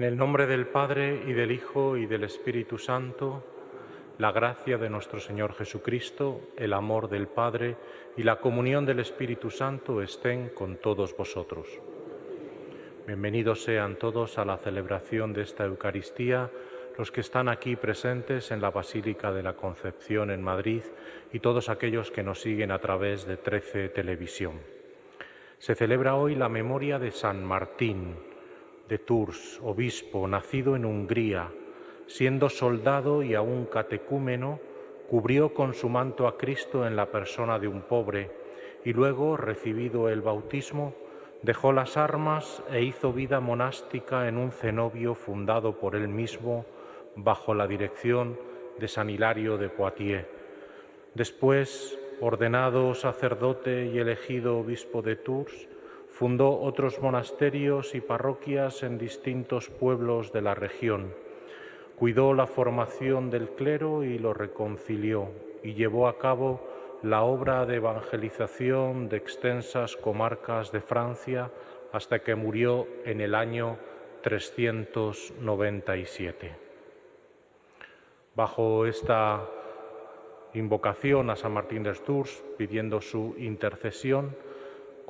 En el nombre del Padre, y del Hijo, y del Espíritu Santo, la gracia de nuestro Señor Jesucristo, el amor del Padre y la comunión del Espíritu Santo estén con todos vosotros. Bienvenidos sean todos a la celebración de esta Eucaristía, los que están aquí presentes en la Basílica de la Concepción en Madrid y todos aquellos que nos siguen a través de 13 Televisión. Se celebra hoy la memoria de San Martín de Tours, obispo, nacido en Hungría, siendo soldado y aún catecúmeno, cubrió con su manto a Cristo en la persona de un pobre y luego, recibido el bautismo, dejó las armas e hizo vida monástica en un cenobio fundado por él mismo bajo la dirección de San Hilario de Poitiers. Después, ordenado sacerdote y elegido obispo de Tours, fundó otros monasterios y parroquias en distintos pueblos de la región. Cuidó la formación del clero y lo reconcilió, y llevó a cabo la obra de evangelización de extensas comarcas de Francia hasta que murió en el año 397. Bajo esta invocación a San Martín de Tours, pidiendo su intercesión,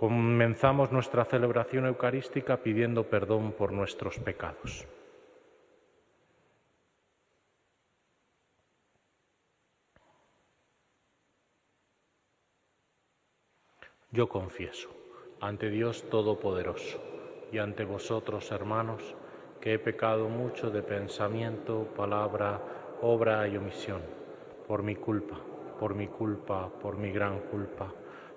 comenzamos nuestra celebración eucarística pidiendo perdón por nuestros pecados. Yo confieso ante Dios Todopoderoso y ante vosotros, hermanos, que he pecado mucho de pensamiento, palabra, obra y omisión, por mi culpa, por mi gran culpa.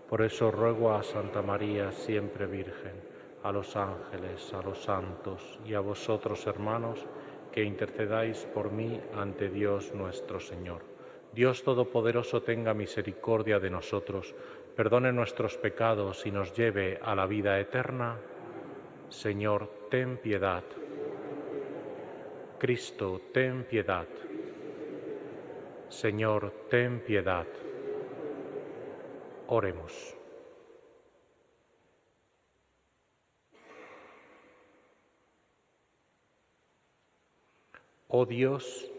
Por eso ruego a Santa María, siempre Virgen, a los ángeles, a los santos y a vosotros, hermanos, que intercedáis por mí ante Dios nuestro Señor. Dios Todopoderoso tenga misericordia de nosotros, perdone nuestros pecados y nos lleve a la vida eterna. Señor, ten piedad. Cristo, ten piedad. Señor, ten piedad. Oremos. Oh Dios,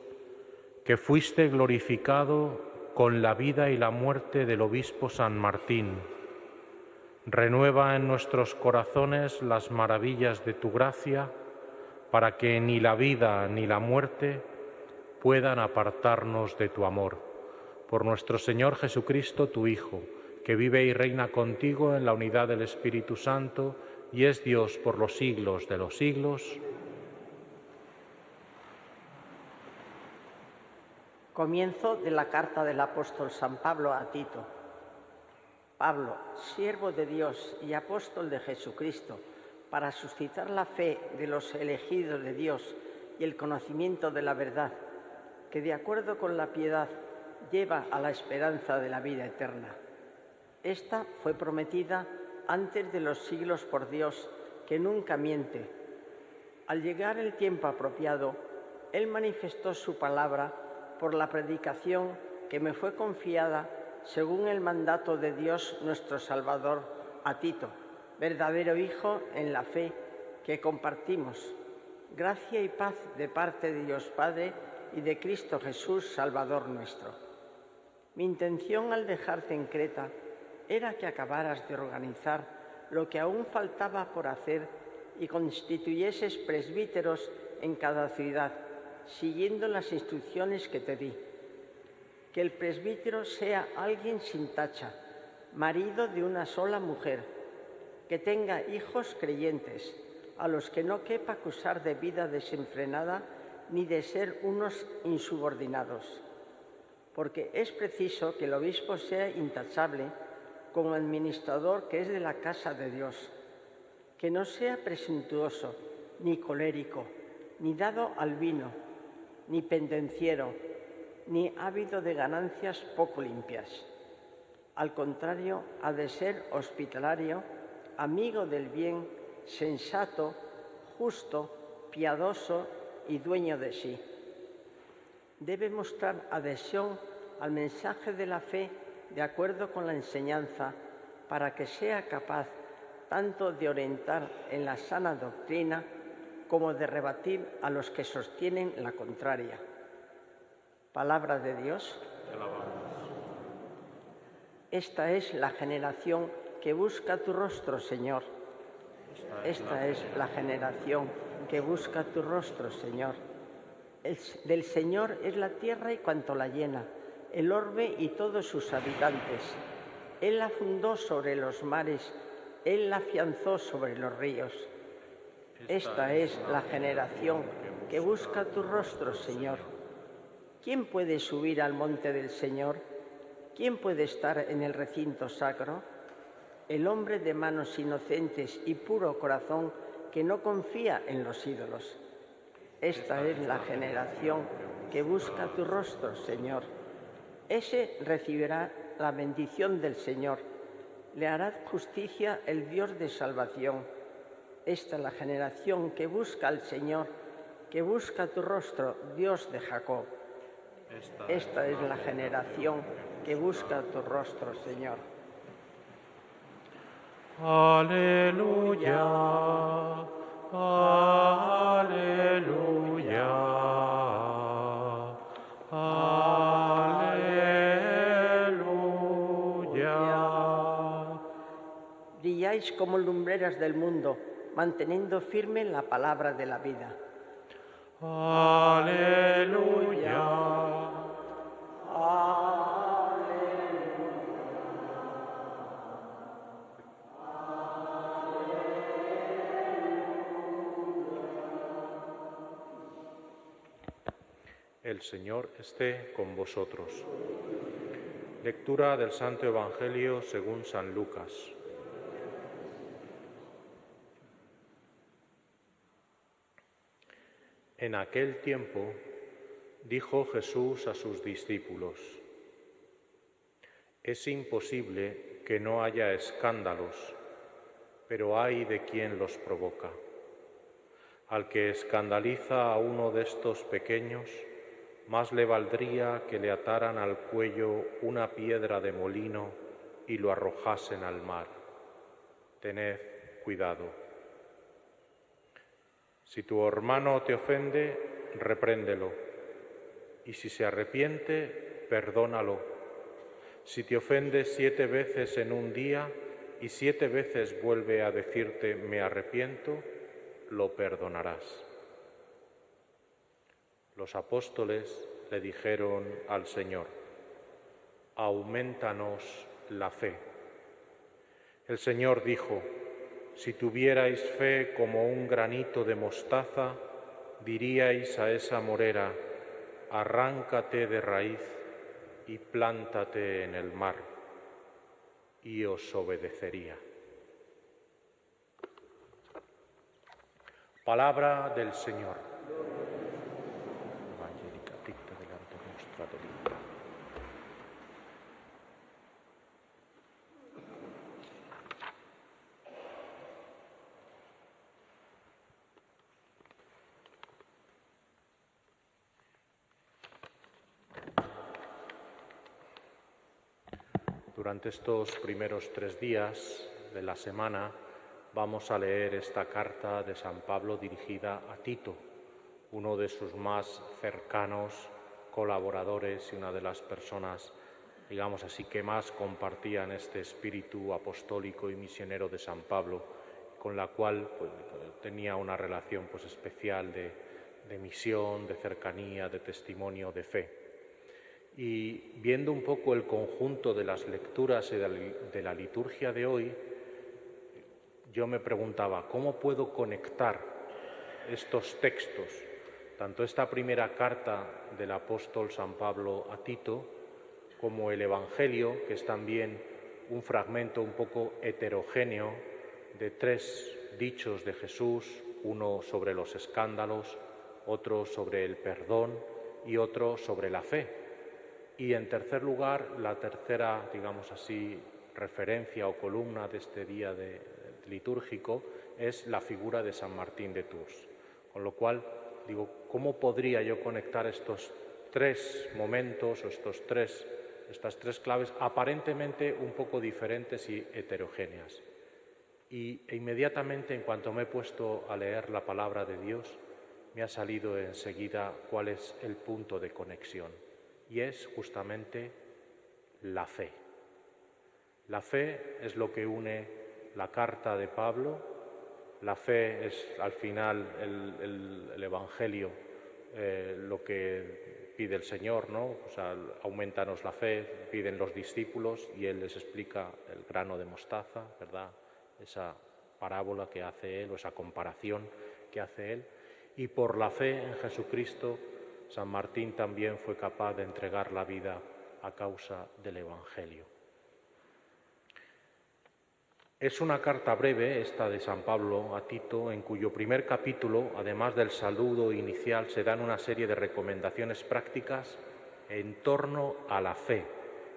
que fuiste glorificado con la vida y la muerte del obispo San Martín, renueva en nuestros corazones las maravillas de tu gracia, para que ni la vida ni la muerte puedan apartarnos de tu amor. Por nuestro Señor Jesucristo, tu Hijo, que vive y reina contigo en la unidad del Espíritu Santo y es Dios por los siglos de los siglos. Comienzo de la carta del apóstol San Pablo a Tito. Pablo, siervo de Dios y apóstol de Jesucristo, para suscitar la fe de los elegidos de Dios y el conocimiento de la verdad, que de acuerdo con la piedad lleva a la esperanza de la vida eterna. Esta fue prometida antes de los siglos por Dios, que nunca miente. Al llegar el tiempo apropiado, Él manifestó su palabra por la predicación que me fue confiada según el mandato de Dios nuestro Salvador a Tito, verdadero hijo en la fe que compartimos. Gracia y paz de parte de Dios Padre y de Cristo Jesús, Salvador nuestro. Mi intención al dejarte en Creta era que acabaras de organizar lo que aún faltaba por hacer y constituyeses presbíteros en cada ciudad, siguiendo las instrucciones que te di. Que el presbítero sea alguien sin tacha, marido de una sola mujer, que tenga hijos creyentes, a los que no quepa acusar de vida desenfrenada ni de ser unos insubordinados. Porque es preciso que el obispo sea intachable como administrador que es de la casa de Dios, que no sea presuntuoso, ni colérico, ni dado al vino, ni pendenciero, ni ávido de ganancias poco limpias. Al contrario, ha de ser hospitalario, amigo del bien, sensato, justo, piadoso y dueño de sí. Debe mostrar adhesión al mensaje de la fe de acuerdo con la enseñanza para que sea capaz tanto de orientar en la sana doctrina como de rebatir a los que sostienen la contraria. Palabra de Dios. Esta es la generación que busca tu rostro, Señor. Esta es la generación que busca tu rostro, Señor. Del Señor es la tierra y cuanto la llena, el orbe y todos sus habitantes. Él la fundó sobre los mares, Él la afianzó sobre los ríos. Esta es la generación que busca tu rostro, Señor. ¿Quién puede subir al monte del Señor? ¿Quién puede estar en el recinto sacro? El hombre de manos inocentes y puro corazón que no confía en los ídolos. Esta es la generación que busca tu rostro, Señor. Ese recibirá la bendición del Señor. Le hará justicia el Dios de salvación. Esta es la generación que busca al Señor, que busca tu rostro, Dios de Jacob. Esta es la generación que busca tu rostro, Señor. Aleluya, aleluya, aleluya. Brilláis como lumbreras del mundo, manteniendo firme la palabra de la vida. Aleluya. El Señor esté con vosotros. Lectura del Santo Evangelio según San Lucas. En aquel tiempo dijo Jesús a sus discípulos: es imposible que no haya escándalos, pero ay de quien los provoca. Al que escandaliza a uno de estos pequeños, más le valdría que le ataran al cuello una piedra de molino y lo arrojasen al mar. Tened cuidado. Si tu hermano te ofende, repréndelo, y si se arrepiente, perdónalo. Si te ofende 7 veces en un día y 7 veces vuelve a decirte me arrepiento, lo perdonarás. Los apóstoles le dijeron al Señor: aumentanos la fe. El Señor dijo: si tuvierais fe como un granito de mostaza, diríais a esa morera: arráncate de raíz y plántate en el mar, y os obedecería. Palabra del Señor. Durante estos primeros 3 días de la semana vamos a leer esta carta de San Pablo dirigida a Tito, uno de sus más cercanos colaboradores y una de las personas, digamos así, que más compartían este espíritu apostólico y misionero de San Pablo, con la cual tenía una relación especial de misión, de cercanía, de testimonio, de fe. Y viendo un poco el conjunto de las lecturas y de la liturgia de hoy, yo me preguntaba, ¿cómo puedo conectar estos textos, tanto esta primera carta del apóstol San Pablo a Tito, como el Evangelio, que es también un fragmento un poco heterogéneo de 3 dichos de Jesús, uno sobre los escándalos, otro sobre el perdón y otro sobre la fe? Y en tercer lugar, la tercera, digamos así, referencia o columna de este día de litúrgico es la figura de San Martín de Tours. Con lo cual, digo, ¿cómo podría yo conectar estos tres momentos o estas tres claves aparentemente un poco diferentes y heterogéneas? E inmediatamente, en cuanto me he puesto a leer la palabra de Dios, me ha salido enseguida cuál es el punto de conexión, y es justamente la fe. La fe es lo que une la carta de Pablo, la fe es al final el Evangelio, lo que pide el Señor, ¿no? O sea, aumentanos la fe, piden los discípulos y Él les explica el grano de mostaza, ¿verdad? Esa parábola que hace Él o esa comparación que hace Él. Y por la fe en Jesucristo, San Martín también fue capaz de entregar la vida a causa del Evangelio. Es una carta breve, esta de San Pablo a Tito, en cuyo primer capítulo, además del saludo inicial, se dan una serie de recomendaciones prácticas en torno a la fe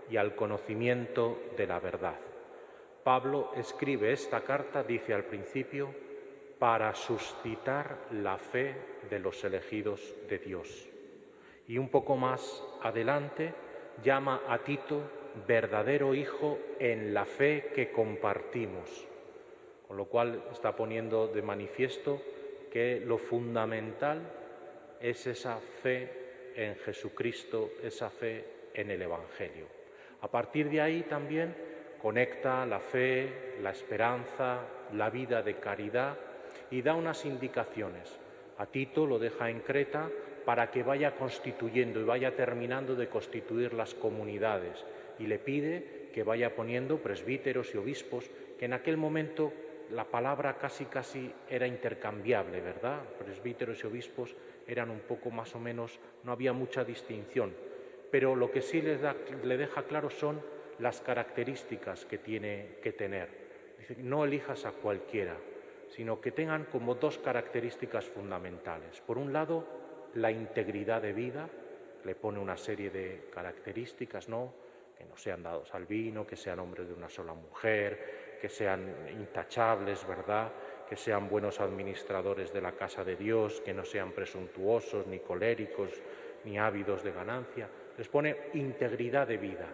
y al conocimiento de la verdad. Pablo escribe esta carta, dice al principio, para suscitar la fe de los elegidos de Dios. Y un poco más adelante llama a Tito verdadero hijo en la fe que compartimos, con lo cual está poniendo de manifiesto que lo fundamental es esa fe en Jesucristo, esa fe en el Evangelio. A partir de ahí también conecta la fe, la esperanza, la vida de caridad y da unas indicaciones. A Tito lo deja en Creta para que vaya constituyendo y vaya terminando de constituir las comunidades, y le pide que vaya poniendo presbíteros y obispos, que en aquel momento la palabra casi era intercambiable, ¿verdad? Presbíteros y obispos eran un poco más o menos, no había mucha distinción, pero lo que sí le deja claro son las características que tiene que tener. Dice, no elijas a cualquiera, sino que tengan como dos características fundamentales. Por un lado, la integridad de vida, le pone una serie de características, ¿no? Que no sean dados al vino, que sean hombres de una sola mujer, que sean intachables, ¿verdad? Que sean buenos administradores de la casa de Dios, que no sean presuntuosos, ni coléricos, ni ávidos de ganancia. Les pone integridad de vida.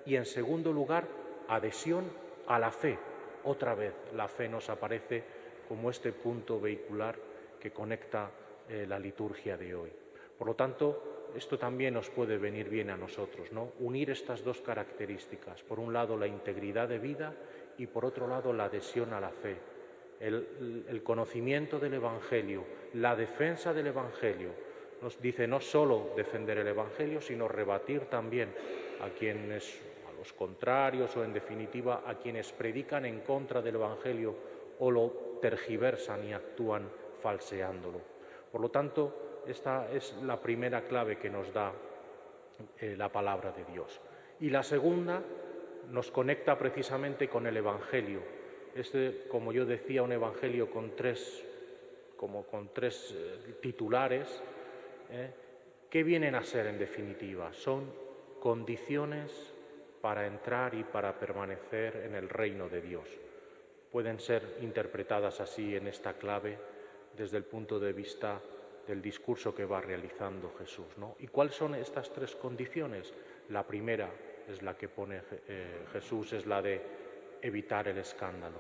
Y en segundo lugar, adhesión a la fe. Otra vez, la fe nos aparece como este punto vehicular que conecta la liturgia de hoy. Por lo tanto, esto también nos puede venir bien a nosotros, ¿no? Unir estas dos características. Por un lado, la integridad de vida y por otro lado, la adhesión a la fe. El conocimiento del Evangelio, la defensa del Evangelio. Nos dice no solo defender el Evangelio, sino rebatir también a los contrarios o, en definitiva, a quienes predican en contra del Evangelio o lo tergiversan y actúan falseándolo. Por lo tanto, esta es la primera clave que nos da la palabra de Dios. Y la segunda nos conecta precisamente con el Evangelio. Como yo decía, un Evangelio con tres titulares. ¿Qué vienen a ser en definitiva? Son condiciones para entrar y para permanecer en el reino de Dios. Pueden ser interpretadas así en esta clave desde el punto de vista del discurso que va realizando Jesús, ¿no? ¿Y cuáles son estas tres condiciones? La primera es la que pone Jesús, es la de evitar el escándalo,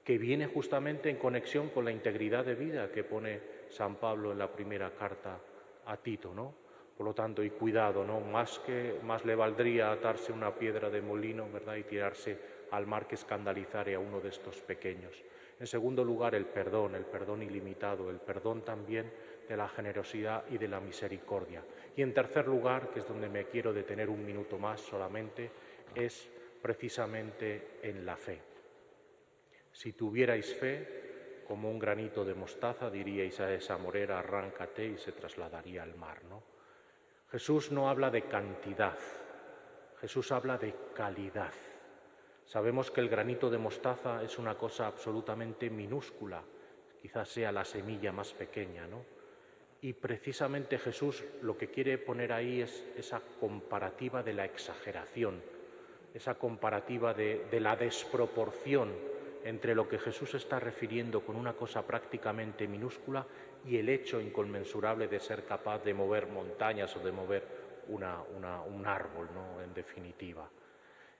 que viene justamente en conexión con la integridad de vida que pone San Pablo en la primera carta a Tito, ¿no? Por lo tanto, y cuidado, ¿no? Más le valdría atarse una piedra de molino, ¿verdad?, y tirarse al mar que escandalizar a uno de estos pequeños. En segundo lugar, el perdón ilimitado, el perdón también de la generosidad y de la misericordia. Y en tercer lugar, que es donde me quiero detener un minuto más solamente, es precisamente en la fe. Si tuvierais fe, como un granito de mostaza, diríais a esa morera, arráncate, y se trasladaría al mar, ¿no? Jesús no habla de cantidad, Jesús habla de calidad. Sabemos que el granito de mostaza es una cosa absolutamente minúscula, quizás sea la semilla más pequeña, ¿no? Y precisamente Jesús lo que quiere poner ahí es esa comparativa de la exageración, esa comparativa de la desproporción entre lo que Jesús está refiriendo con una cosa prácticamente minúscula y el hecho inconmensurable de ser capaz de mover montañas o de mover un árbol, ¿no? En definitiva.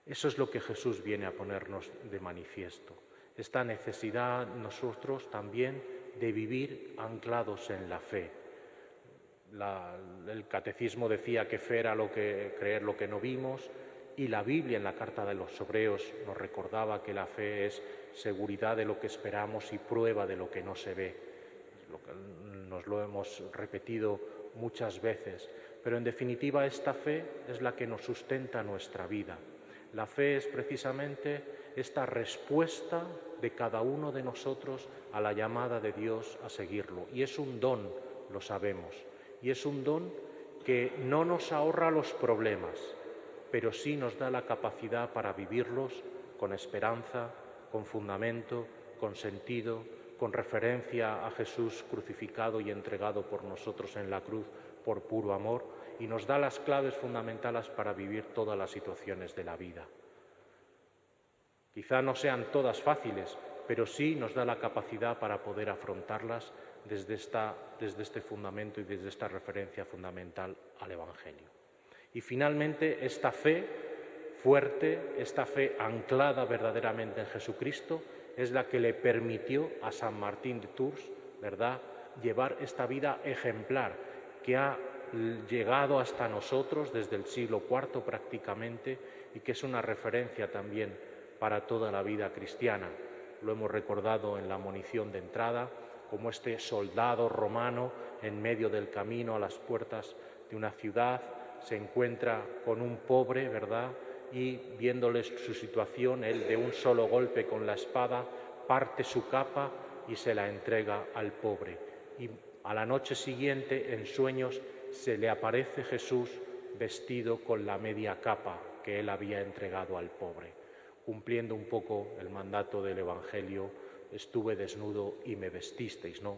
Eso es lo que Jesús viene a ponernos de manifiesto. Esta necesidad nosotros también de vivir anclados en la fe. El catecismo decía que fe era creer lo que no vimos, y la Biblia en la carta de los Hebreos nos recordaba que la fe es seguridad de lo que esperamos y prueba de lo que no se ve. Nos lo hemos repetido muchas veces, pero en definitiva esta fe es la que nos sustenta nuestra vida. La fe es precisamente esta respuesta de cada uno de nosotros a la llamada de Dios a seguirlo. Y es un don, lo sabemos, y es un don que no nos ahorra los problemas, pero sí nos da la capacidad para vivirlos con esperanza, con fundamento, con sentido, con referencia a Jesús crucificado y entregado por nosotros en la cruz por puro amor, y nos da las claves fundamentales para vivir todas las situaciones de la vida. Quizá no sean todas fáciles, pero sí nos da la capacidad para poder afrontarlas desde este fundamento y desde esta referencia fundamental al Evangelio. Y finalmente esta fe fuerte, esta fe anclada verdaderamente en Jesucristo, es la que le permitió a San Martín de Tours, ¿verdad?, llevar esta vida ejemplar que ha llegado hasta nosotros desde el siglo IV prácticamente y que es una referencia también para toda la vida cristiana. Lo hemos recordado en la monición de entrada, como este soldado romano en medio del camino a las puertas de una ciudad se encuentra con un pobre, ¿verdad?, y viéndole su situación, él de un solo golpe con la espada parte su capa y se la entrega al pobre. Y a la noche siguiente, en sueños, se le aparece Jesús vestido con la media capa que él había entregado al pobre, cumpliendo un poco el mandato del Evangelio: estuve desnudo y me vestisteis, ¿no?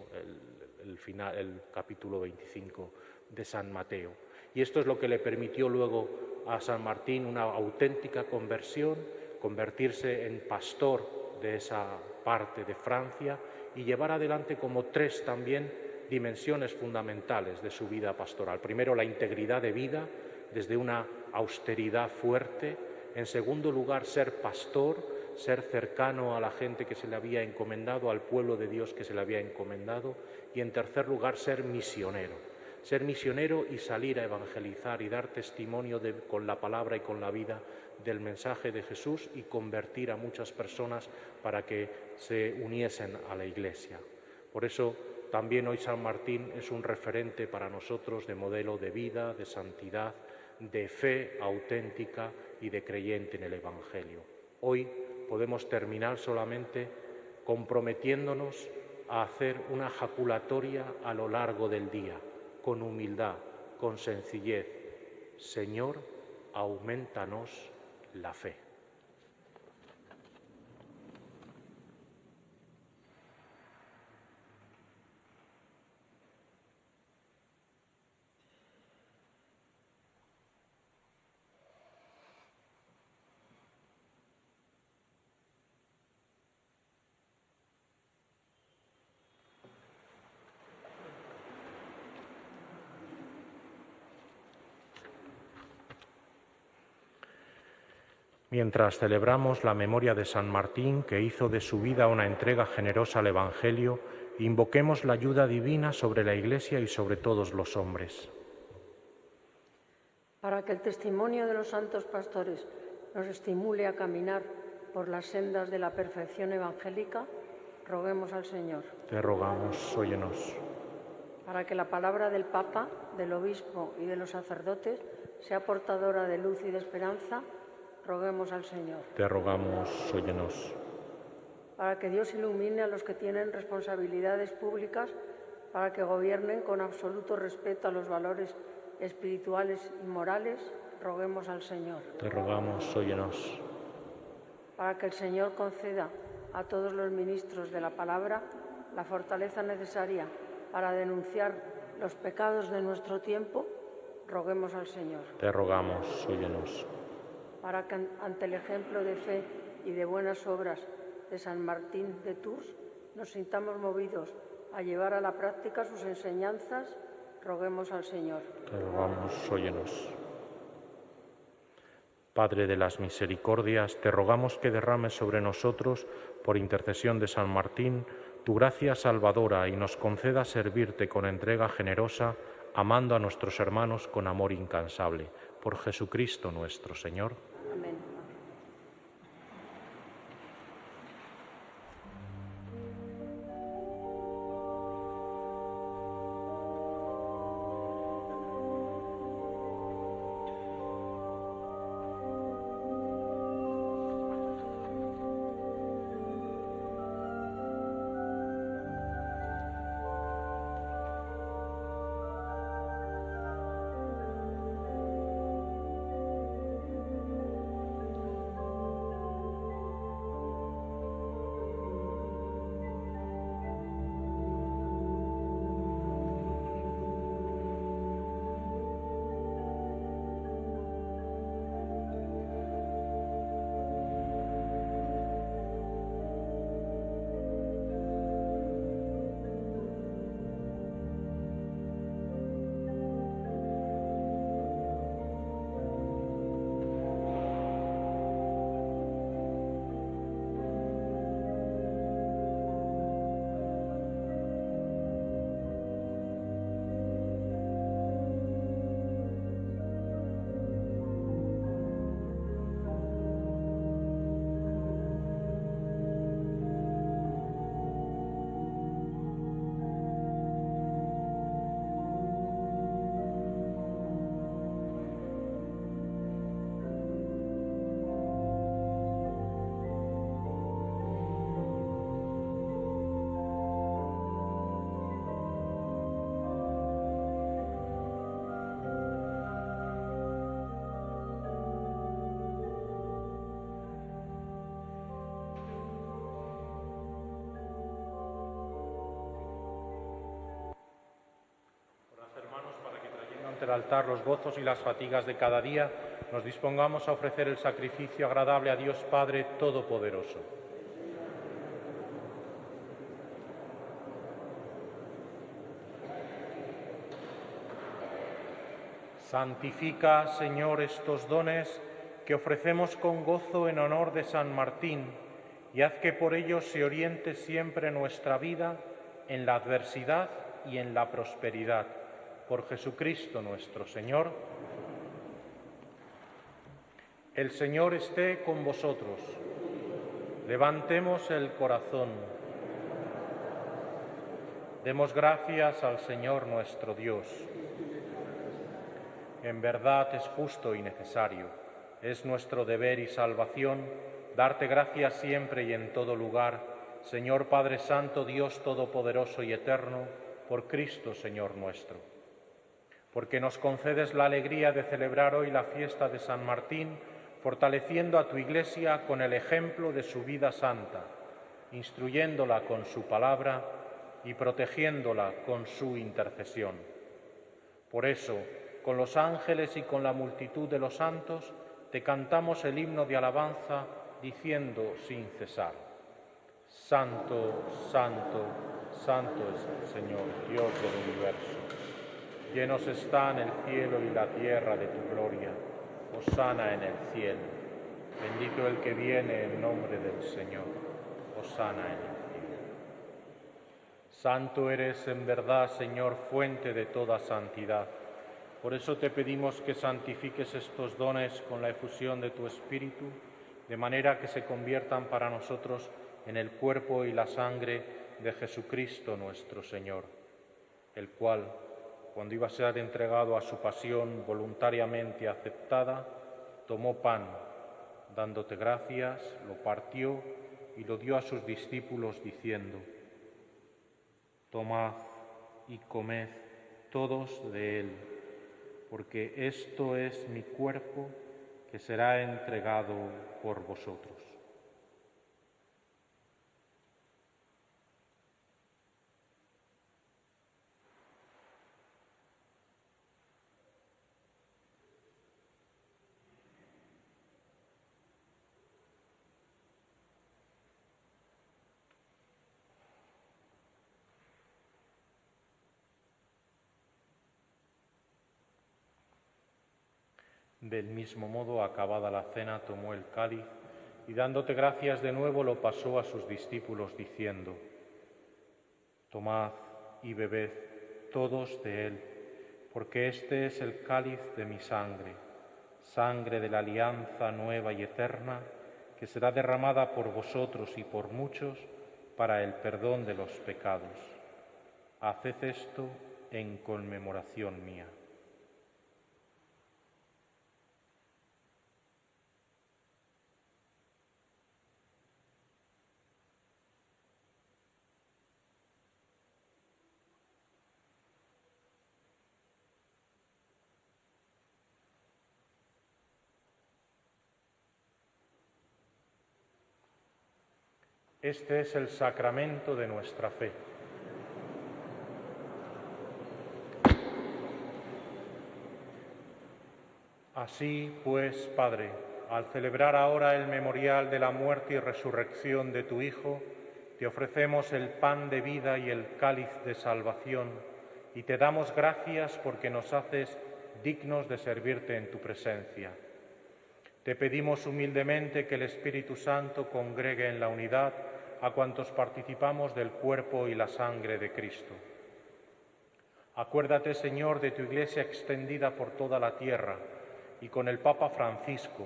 El capítulo 25 de San Mateo. Y esto es lo que le permitió luego a San Martín una auténtica conversión, convertirse en pastor de esa parte de Francia y llevar adelante como tres también dimensiones fundamentales de su vida pastoral. Primero, la integridad de vida desde una austeridad fuerte. En segundo lugar, ser pastor, ser cercano a la gente que se le había encomendado, al pueblo de Dios que se le había encomendado. Y en tercer lugar, ser misionero. Ser misionero y salir a evangelizar y dar testimonio con la palabra y con la vida del mensaje de Jesús y convertir a muchas personas para que se uniesen a la Iglesia. Por eso también hoy San Martín es un referente para nosotros de modelo de vida, de santidad, de fe auténtica y de creyente en el Evangelio. Hoy podemos terminar solamente comprometiéndonos a hacer una jaculatoria a lo largo del día, con humildad, con sencillez. Señor, aumentanos la fe. Mientras celebramos la memoria de San Martín, que hizo de su vida una entrega generosa al Evangelio, invoquemos la ayuda divina sobre la Iglesia y sobre todos los hombres. Para que el testimonio de los santos pastores nos estimule a caminar por las sendas de la perfección evangélica, roguemos al Señor. Te rogamos, óyenos. Para que la palabra del Papa, del Obispo y de los sacerdotes sea portadora de luz y de esperanza, roguemos al Señor. Te rogamos, óyenos. Para que Dios ilumine a los que tienen responsabilidades públicas, para que gobiernen con absoluto respeto a los valores espirituales y morales, roguemos al Señor. Te rogamos, óyenos. Para que el Señor conceda a todos los ministros de la palabra la fortaleza necesaria para denunciar los pecados de nuestro tiempo, roguemos al Señor. Te rogamos, óyenos. Para que ante el ejemplo de fe y de buenas obras de San Martín de Tours nos sintamos movidos a llevar a la práctica sus enseñanzas, roguemos al Señor. Te rogamos, óyenos. Padre de las misericordias, te rogamos que derrames sobre nosotros, por intercesión de San Martín, tu gracia salvadora y nos conceda servirte con entrega generosa, amando a nuestros hermanos con amor incansable. Por Jesucristo nuestro Señor. Amén. Ante el altar los gozos y las fatigas de cada día, nos dispongamos a ofrecer el sacrificio agradable a Dios Padre Todopoderoso. Santifica, Señor, estos dones que ofrecemos con gozo en honor de San Martín y haz que por ellos se oriente siempre nuestra vida en la adversidad y en la prosperidad. Por Jesucristo nuestro Señor. El Señor esté con vosotros. Levantemos el corazón. Demos gracias al Señor nuestro Dios. En verdad es justo y necesario, es nuestro deber y salvación darte gracias siempre y en todo lugar, Señor Padre Santo, Dios Todopoderoso y Eterno, por Cristo Señor nuestro. Porque nos concedes la alegría de celebrar hoy la fiesta de San Martín, fortaleciendo a tu Iglesia con el ejemplo de su vida santa, instruyéndola con su palabra y protegiéndola con su intercesión. Por eso, con los ángeles y con la multitud de los santos, te cantamos el himno de alabanza, diciendo sin cesar: Santo, Santo, Santo es el Señor, Dios del universo. Llenos están el cielo y la tierra de tu gloria. Hosana en el cielo. Bendito el que viene en nombre del Señor. Hosana en el cielo. Santo eres en verdad, Señor, fuente de toda santidad. Por eso te pedimos que santifiques estos dones con la efusión de tu Espíritu, de manera que se conviertan para nosotros en el cuerpo y la sangre de Jesucristo nuestro Señor, el cual, cuando iba a ser entregado a su pasión voluntariamente aceptada, tomó pan, dándote gracias, lo partió y lo dio a sus discípulos diciendo: Tomad y comed todos de él, porque esto es mi cuerpo que será entregado por vosotros. Del mismo modo, acabada la cena, tomó el cáliz y dándote gracias de nuevo lo pasó a sus discípulos diciendo: Tomad y bebed todos de él, porque este es el cáliz de mi sangre, sangre de la alianza nueva y eterna, que será derramada por vosotros y por muchos para el perdón de los pecados. Haced esto en conmemoración mía. Este es el sacramento de nuestra fe. Así pues, Padre, al celebrar ahora el memorial de la muerte y resurrección de tu Hijo, te ofrecemos el pan de vida y el cáliz de salvación, y te damos gracias porque nos haces dignos de servirte en tu presencia. Te pedimos humildemente que el Espíritu Santo congregue en la unidad a cuantos participamos del cuerpo y la sangre de Cristo. Acuérdate, Señor, de tu Iglesia extendida por toda la tierra y con el Papa Francisco,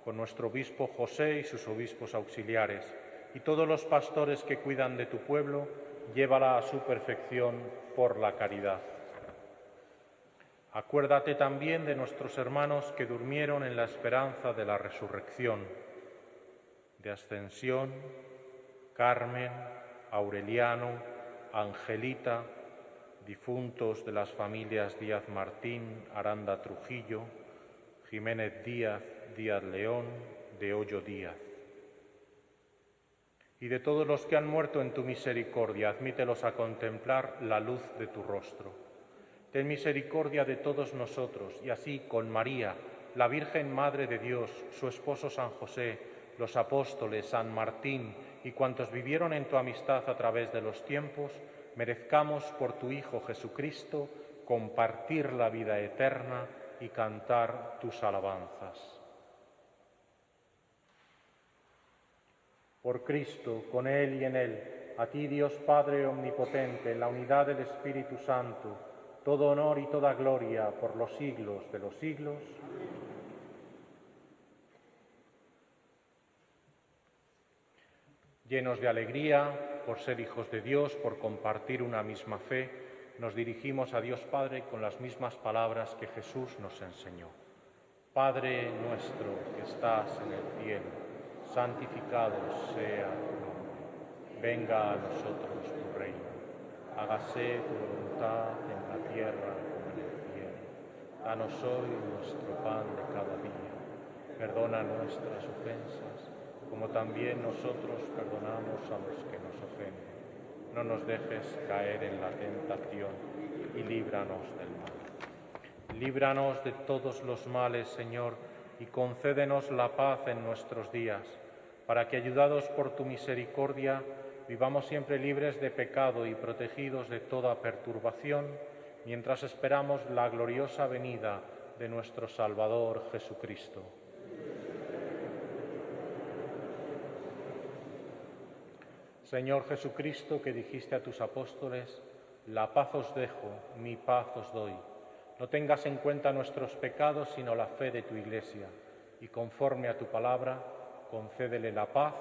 con nuestro obispo José y sus obispos auxiliares, y todos los pastores que cuidan de tu pueblo, llévala a su perfección por la caridad. Acuérdate también de nuestros hermanos que durmieron en la esperanza de la resurrección, de Ascensión, Carmen, Aureliano, Angelita, difuntos de las familias Díaz Martín, Aranda Trujillo, Jiménez Díaz, Díaz León, de Hoyo Díaz. Y de todos los que han muerto en tu misericordia, admítelos a contemplar la luz de tu rostro. Ten misericordia de todos nosotros, y así con María, la Virgen Madre de Dios, su esposo San José, los apóstoles, San Martín y cuantos vivieron en tu amistad a través de los tiempos, merezcamos por tu Hijo Jesucristo compartir la vida eterna y cantar tus alabanzas. Por Cristo, con Él y en Él, a ti Dios Padre Omnipotente, en la unidad del Espíritu Santo, todo honor y toda gloria por los siglos de los siglos. Llenos de alegría por ser hijos de Dios, por compartir una misma fe, nos dirigimos a Dios Padre con las mismas palabras que Jesús nos enseñó. Padre nuestro que estás en el cielo, santificado sea tu nombre. Venga a nosotros tu reino. Hágase tu voluntad en la tierra como en el cielo. Danos hoy nuestro pan de cada día. Perdona nuestras ofensas, como también nosotros perdonamos a los que nos ofenden. No nos dejes caer en la tentación y líbranos del mal. Líbranos de todos los males, Señor, y concédenos la paz en nuestros días, para que, ayudados por tu misericordia, vivamos siempre libres de pecado y protegidos de toda perturbación, mientras esperamos la gloriosa venida de nuestro Salvador Jesucristo. Señor Jesucristo, que dijiste a tus apóstoles: la paz os dejo, mi paz os doy. No tengas en cuenta nuestros pecados, sino la fe de tu Iglesia, y conforme a tu palabra, concédele la paz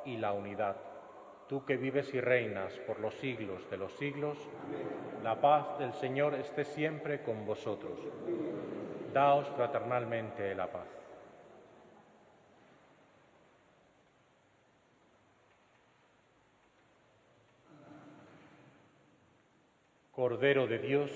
y la unidad. Tú que vives y reinas por los siglos de los siglos, la paz del Señor esté siempre con vosotros. Daos fraternalmente la paz. Cordero de Dios,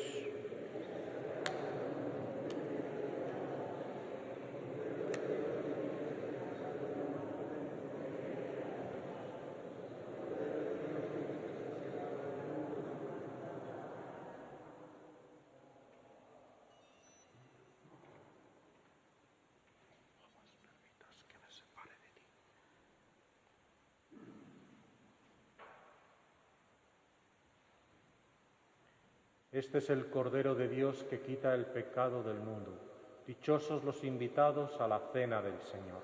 este es el Cordero de Dios que quita el pecado del mundo. Dichosos los invitados a la cena del Señor.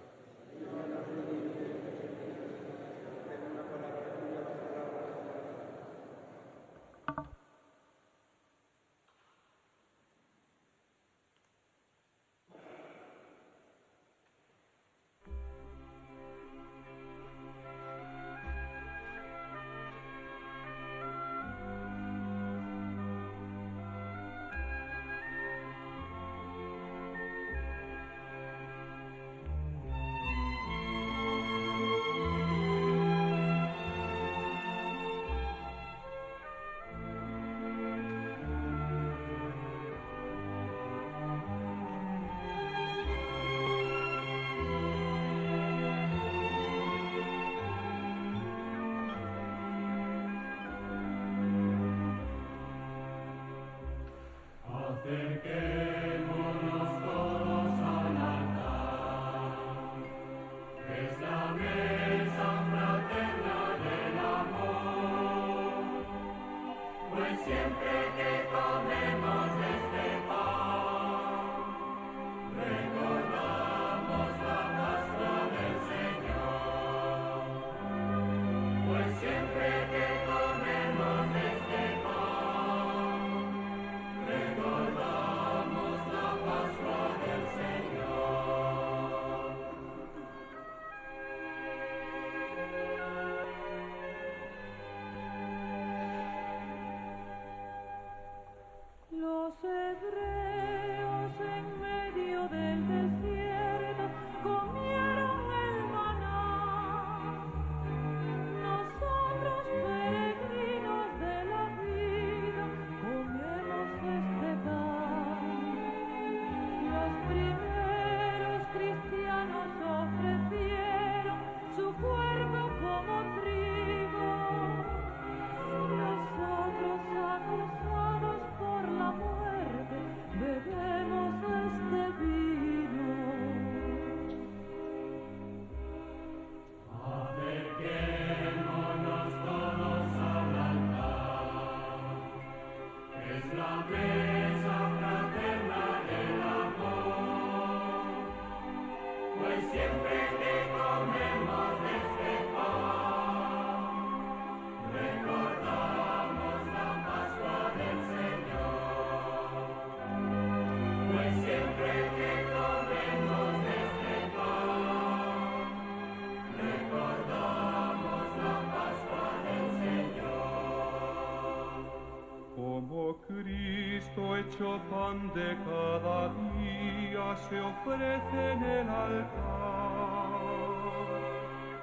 Hecho pan de cada día se ofrece en el altar.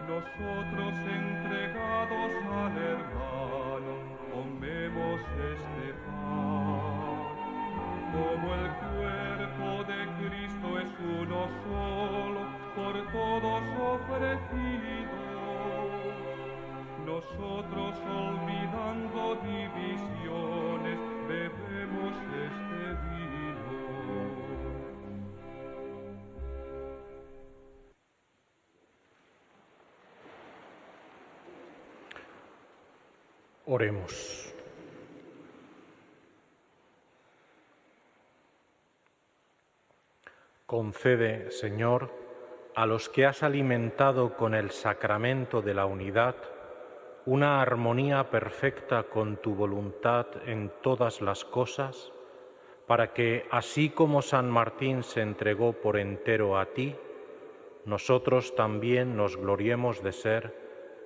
Nosotros entregados al hermano, comemos este pan. Como el cuerpo de Cristo es uno solo, por todos ofrecido, nosotros olvidando divisiones, bebemos este vino. Oremos. Concede, Señor, a los que has alimentado con el sacramento de la unidad, una armonía perfecta con tu voluntad en todas las cosas, para que, así como San Martín se entregó por entero a ti, nosotros también nos gloriemos de ser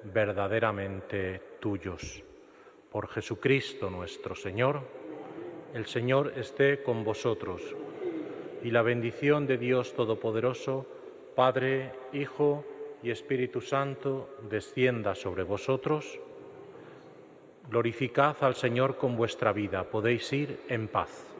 verdaderamente tuyos. Por Jesucristo nuestro Señor, el Señor esté con vosotros, y la bendición de Dios Todopoderoso, Padre, Hijo y Espíritu Santo, descienda sobre vosotros. Glorificad al Señor con vuestra vida. Podéis ir en paz.